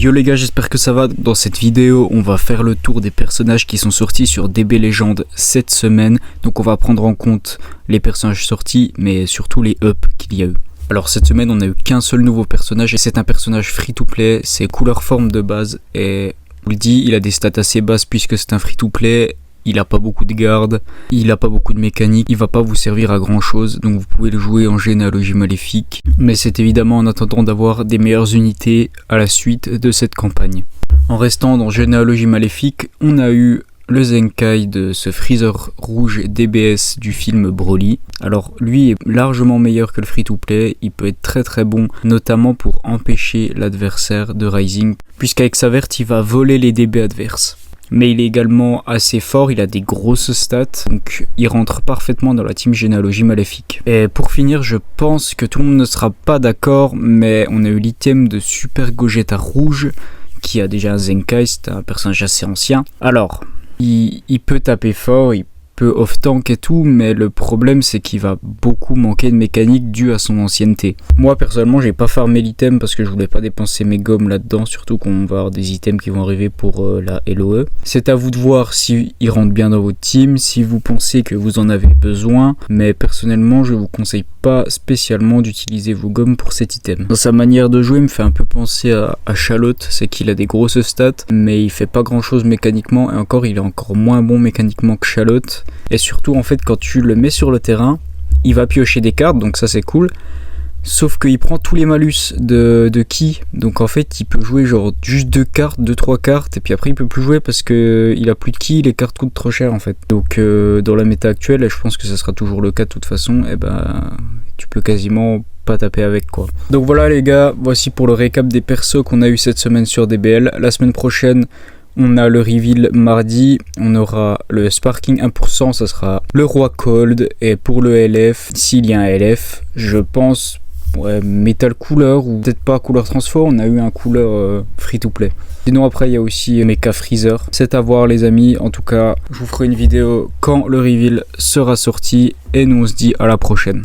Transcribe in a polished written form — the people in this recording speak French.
Yo les gars, j'espère que ça va. Dans cette vidéo, on va faire le tour des personnages qui sont sortis sur DB Legend cette semaine. Donc on va prendre en compte les personnages sortis, mais surtout les ups qu'il y a eu. Alors cette semaine, on n'a eu qu'un seul nouveau personnage et c'est un personnage free-to-play. C'est couleur forme de base et on vous le dit, il a des stats assez basses puisque c'est un free-to-play. Il a pas beaucoup de garde, il a pas beaucoup de mécanique, il va pas vous servir à grand chose, donc vous pouvez le jouer en généalogie maléfique. Mais c'est évidemment en attendant d'avoir des meilleures unités à la suite de cette campagne. En restant dans généalogie maléfique, on a eu le Zenkai de ce Freezer rouge DBS du film Broly. Alors lui est largement meilleur que le free-to-play, il peut être très très bon, notamment pour empêcher l'adversaire de Rising, puisqu'avec sa verte il va voler les DB adverses. Mais il est également assez fort, il a des grosses stats, donc il rentre parfaitement dans la team généalogie maléfique. Et pour finir, je pense que tout le monde ne sera pas d'accord, mais on a eu l'item de Super Gogeta rouge, qui a déjà un Zenkai, c'est un personnage assez ancien. Alors, il peut taper fort, il peut off-tank et tout, mais le problème c'est qu'il va beaucoup manquer de mécanique due à son ancienneté. Moi personnellement j'ai pas farmé l'item parce que je voulais pas dépenser mes gommes là-dedans, surtout qu'on va avoir des items qui vont arriver pour la LOE. C'est à vous de voir si il rentre bien dans votre team, si vous pensez que vous en avez besoin, mais personnellement je vous conseille pas spécialement d'utiliser vos gommes pour cet item. Dans sa manière de jouer, il me fait un peu penser à Chalotte, c'est qu'il a des grosses stats, mais il fait pas grand chose mécaniquement, et encore il est encore moins bon mécaniquement que Chalotte. Et surtout en fait quand tu le mets sur le terrain, il va piocher des cartes, donc ça c'est cool. Sauf qu'il prend tous les malus de ki, donc en fait il peut jouer genre juste 2-3 cartes, et puis après il peut plus jouer parce que il a plus de ki, les cartes coûtent trop cher en fait. Donc dans la méta actuelle, et je pense que ça sera toujours le cas de toute façon, et ben tu peux quasiment pas taper avec quoi. Donc voilà les gars, voici pour le récap des persos qu'on a eu cette semaine sur DBL. La semaine prochaine on a le reveal mardi, on aura le sparking 1%, ça sera le roi cold, et pour le LF, s'il y a un LF, je pense métal couleur ou peut-être pas couleur transfo, on a eu un couleur free to play. Sinon après il y a aussi Mecha Freezer, c'est à voir les amis. En tout cas je vous ferai une vidéo quand le reveal sera sorti et nous on se dit à la prochaine.